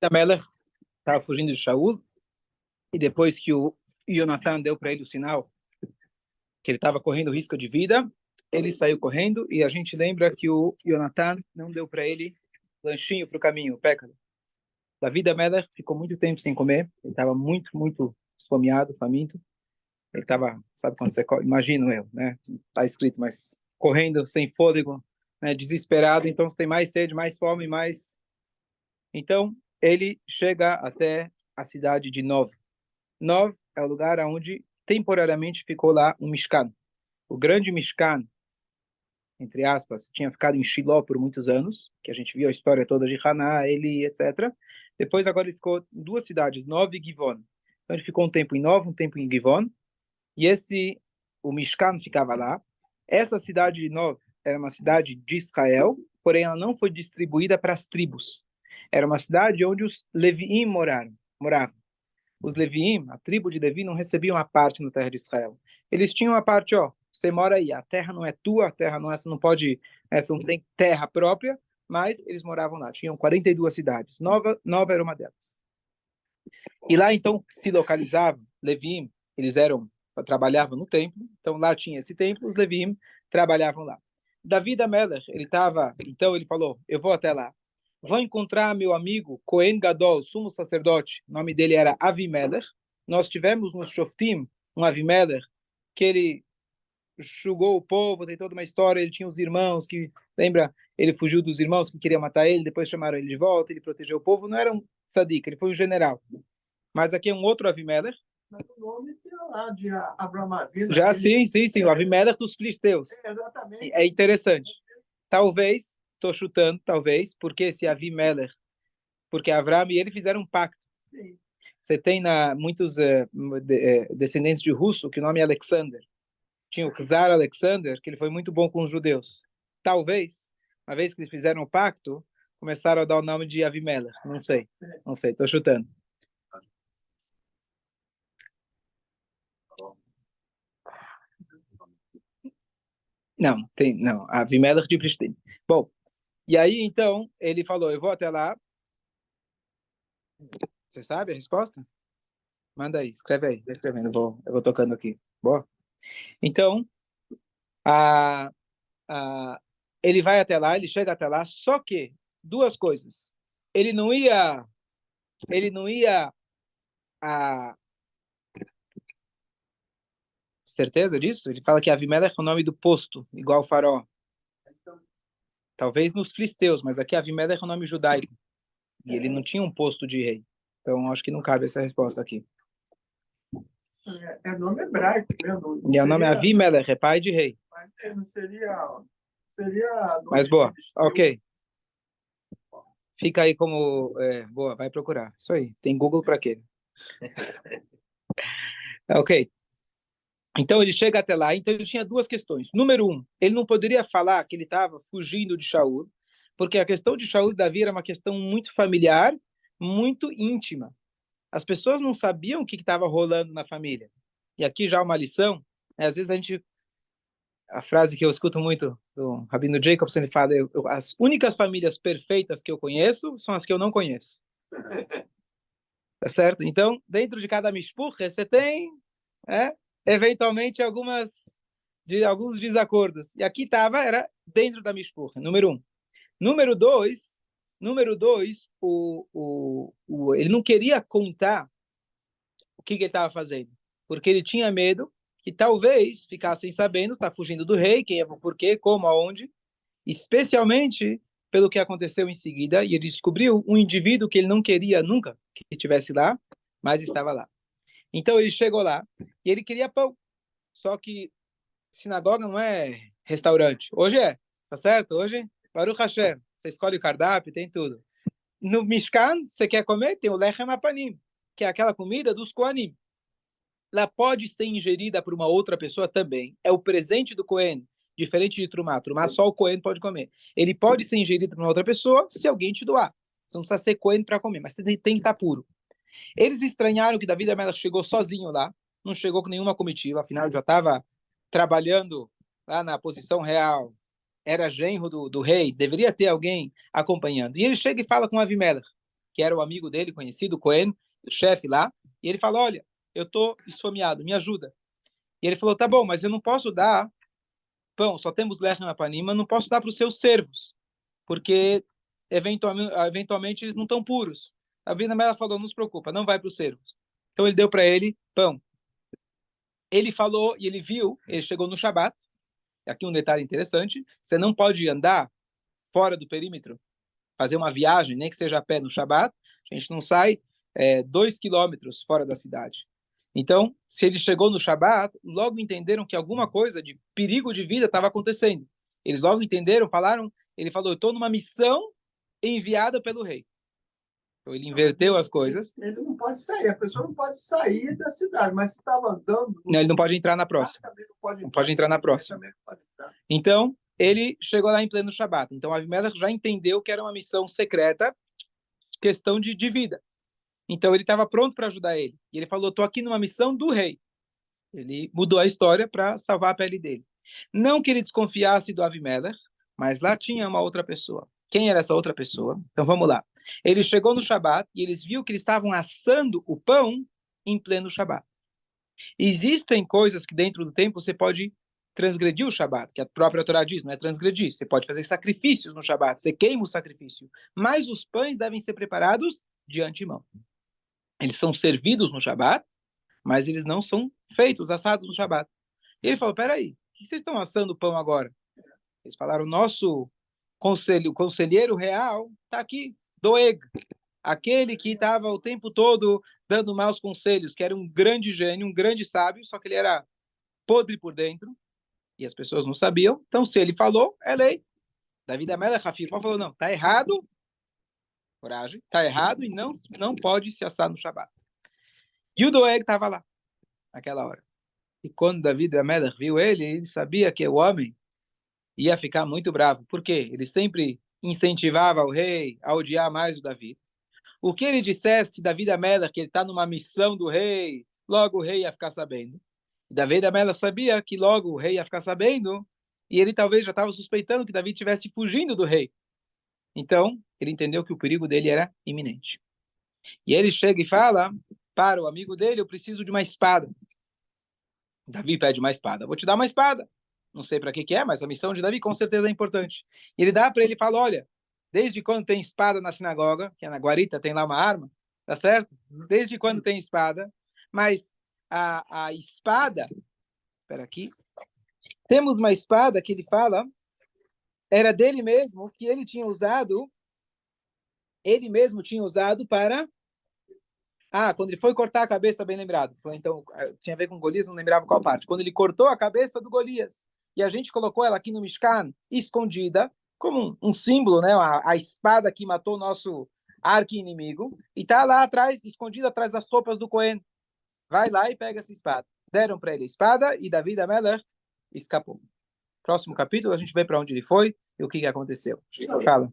Amelech estava fugindo de Shaul, e depois que o Jonathan deu para ele o sinal que ele estava correndo risco de vida, ele saiu correndo, e a gente lembra que o Jonathan não deu para ele lanchinho para o caminho, o pécado. David Amelech ficou muito tempo sem comer, ele estava muito esfomeado, faminto, ele estava, sabe quando você, imagino eu, né, está escrito, mas correndo sem fôlego, né, desesperado, então você tem mais sede, mais fome, mais... Então, ele chega até a cidade de Nov. Nov é o lugar onde temporariamente ficou lá um Mishkan. O grande Mishkan, entre aspas, tinha ficado em Shiló por muitos anos, que a gente viu a história toda de Haná, Eli, etc. Depois agora ele ficou em duas cidades, Nov e Givon. Então ele ficou um tempo em Nov, um tempo em Givon, e o Mishkan ficava lá. Essa cidade de Nov era uma cidade de Israel, porém ela não foi distribuída para as tribos. Era uma cidade onde os Leviim moravam. Os Leviim, a tribo de Levi, não recebiam a parte na terra de Israel. Eles tinham a parte, ó, você mora aí, a terra não é tua, a terra não é, você não pode, você não tem terra própria, mas eles moravam lá. Tinham 42 cidades. Nova era uma delas. E lá, então, se localizava Leviim, eles trabalhavam no templo, então lá tinha esse templo, os Leviim trabalhavam lá. David Amelech, então ele falou, eu vou até lá, vou encontrar meu amigo Cohen Gadol, sumo sacerdote, o nome dele era Avimelech. Nós tivemos no Shoftim um Avimelech, que ele julgou o povo, tem toda uma história, ele tinha os irmãos que, lembra, ele fugiu dos irmãos que queriam matar ele, depois chamaram ele de volta, ele protegeu o povo, não era um tzadik, ele foi um general. Mas aqui é um outro Avimelech. Mas o nome tem lá de Abraão Avinu. Já sim, o Avimelech dos filisteus. Exatamente. É interessante. Talvez, estou chutando, talvez, porque esse Avimelech, porque Avram e ele fizeram um pacto. Sim. Você tem muitos descendentes de russo que o nome é Alexander. Tinha o Czar Alexander, que ele foi muito bom com os judeus. Talvez, uma vez que eles fizeram o pacto, começaram a dar o nome de Avimelech. Não sei, estou chutando. Não, Avimelech de Pristina. Bom, e aí então ele falou, eu vou até lá. Você sabe a resposta? Manda aí, escreve aí, vai escrevendo, eu vou tocando aqui. Boa. Então, a, a, ele vai até lá, ele chega até lá, só que duas coisas. Ele não ia a certeza disso? Ele fala que Avimelech é o nome do posto, igual o Faraó. Talvez nos filisteus, mas aqui Avimelech é o nome judaico. E ele não tinha um posto de rei. Então, acho que não cabe essa resposta aqui. É nome hebraico, né? E o nome é Avimelech, é pai de rei. Não seria Mas boa, ok. Fica aí como... boa, vai procurar. Isso aí, tem Google para quê? Ok. Então ele chega até lá, então ele tinha duas questões. Número um, ele não poderia falar que ele estava fugindo de Shaul, porque a questão de Shaul e Davi era uma questão muito familiar, muito íntima. As pessoas não sabiam o que estava rolando na família. E aqui já uma lição, às vezes a frase que eu escuto muito do Rabino Jacobson, ele fala, as únicas famílias perfeitas que eu conheço são as que eu não conheço. Tá certo? Então, dentro de cada mishpucha, você tem, eventualmente, alguns desacordos. E aqui era dentro da mishpucha, número um. Número dois, ele não queria contar o que ele estava fazendo, porque ele tinha medo que talvez ficassem sabendo, está fugindo do rei, quem é, por quê, como, aonde, especialmente pelo que aconteceu em seguida, e ele descobriu um indivíduo que ele não queria nunca que estivesse lá, mas estava lá. Então ele chegou lá e ele queria pão, só que sinagoga não é restaurante. Hoje é, tá certo? Hoje, Baruch Hashem, você escolhe o cardápio, tem tudo. No Mishkan, você quer comer? Tem o Lechem Apanim, que é aquela comida dos Kohanim. Ela pode ser ingerida por uma outra pessoa também. É o presente do Kohen, diferente de Trumá. Trumá só o Kohen pode comer. Ele pode ser ingerido por uma outra pessoa se alguém te doar. Você não precisa ser Kohen para comer, mas você tem que estar puro. Eles estranharam que Davi Amelech chegou sozinho lá, não chegou com nenhuma comitiva, afinal já estava trabalhando lá na posição real, era genro do rei, deveria ter alguém acompanhando. E ele chega e fala com Avimelech. que era o amigo dele, conhecido, Cohen, o chefe lá, e ele falou, olha, eu estou esfomeado, me ajuda. E ele falou, tá bom, mas eu não posso dar pão, só temos lechem apanim, mas não posso dar para os seus servos, porque eventualmente eles não estão puros. A Bina Mela falou, não se preocupa, não vai para os servos. Então ele deu para ele pão. Ele falou e ele viu, ele chegou no Shabat. Aqui um detalhe interessante, você não pode andar fora do perímetro, fazer uma viagem, nem que seja a pé no Shabat, a gente não sai 2 quilômetros fora da cidade. Então, se ele chegou no Shabat, logo entenderam que alguma coisa de perigo de vida estava acontecendo. Eles logo entenderam, falaram, ele falou, eu estou numa missão enviada pelo rei. Então ele inverteu as coisas. Ele não pode sair, a pessoa não pode sair da cidade, mas se estava andando... Não, ele não pode entrar na próxima. Não pode entrar na próxima. Então, ele chegou lá em pleno Shabat. Então, Avimelech já entendeu que era uma missão secreta, questão de vida. Então, ele estava pronto para ajudar ele. E ele falou, estou aqui numa missão do rei. Ele mudou a história para salvar a pele dele. Não que ele desconfiasse do Avimelech, mas lá tinha uma outra pessoa. Quem era essa outra pessoa? Então, vamos lá. Ele chegou no Shabat e eles viram que eles estavam assando o pão em pleno Shabat. Existem coisas que dentro do templo você pode transgredir o Shabat, que a própria Torá diz, não é transgredir. Você pode fazer sacrifícios no Shabat, você queima o sacrifício. Mas os pães devem ser preparados de antemão. Eles são servidos no Shabat, mas eles não são feitos, assados no Shabat. E ele falou, peraí, o que vocês estão assando o pão agora? Eles falaram, nosso conselheiro real está aqui, Doeg, aquele que estava o tempo todo dando maus conselhos, que era um grande gênio, um grande sábio, só que ele era podre por dentro, e as pessoas não sabiam. Então, se ele falou, é lei. Davi da Mela Rafir falou, não, está errado, coragem, está errado e não pode se assar no Shabat. E o Doeg estava lá, naquela hora. E quando Davi da Mela viu ele, ele sabia que o homem ia ficar muito bravo. Por quê? Ele sempre incentivava o rei a odiar mais o Davi. O que ele dissesse, Davi da Mela, que ele está numa missão do rei, logo o rei ia ficar sabendo. E Davi da Mela sabia que logo o rei ia ficar sabendo, e ele talvez já estava suspeitando que Davi estivesse fugindo do rei. Então, ele entendeu que o perigo dele era iminente. E ele chega e fala para o amigo dele, eu preciso de uma espada. Davi pede uma espada. Vou te dar uma espada. Não sei para que é, mas a missão de Davi com certeza é importante. E ele dá para ele e fala, olha, desde quando tem espada na sinagoga, que é na guarita, tem lá uma arma, tá certo? Desde quando tem espada, mas a espada, espera aqui, temos uma espada que ele fala, era dele mesmo, que ele mesmo tinha usado para... quando ele foi cortar a cabeça, bem lembrado. Então, tinha a ver com Golias, não lembrava qual parte. Quando ele cortou a cabeça do Golias, e a gente colocou ela aqui no Mishkan, escondida, como um símbolo, né? A espada que matou o nosso arqui-inimigo, e está lá atrás, escondida atrás das roupas do Cohen. Vai lá e pega essa espada. Deram para ele a espada, e Davi da Melech escapou. Próximo capítulo, a gente vê para onde ele foi e o que aconteceu. Fala.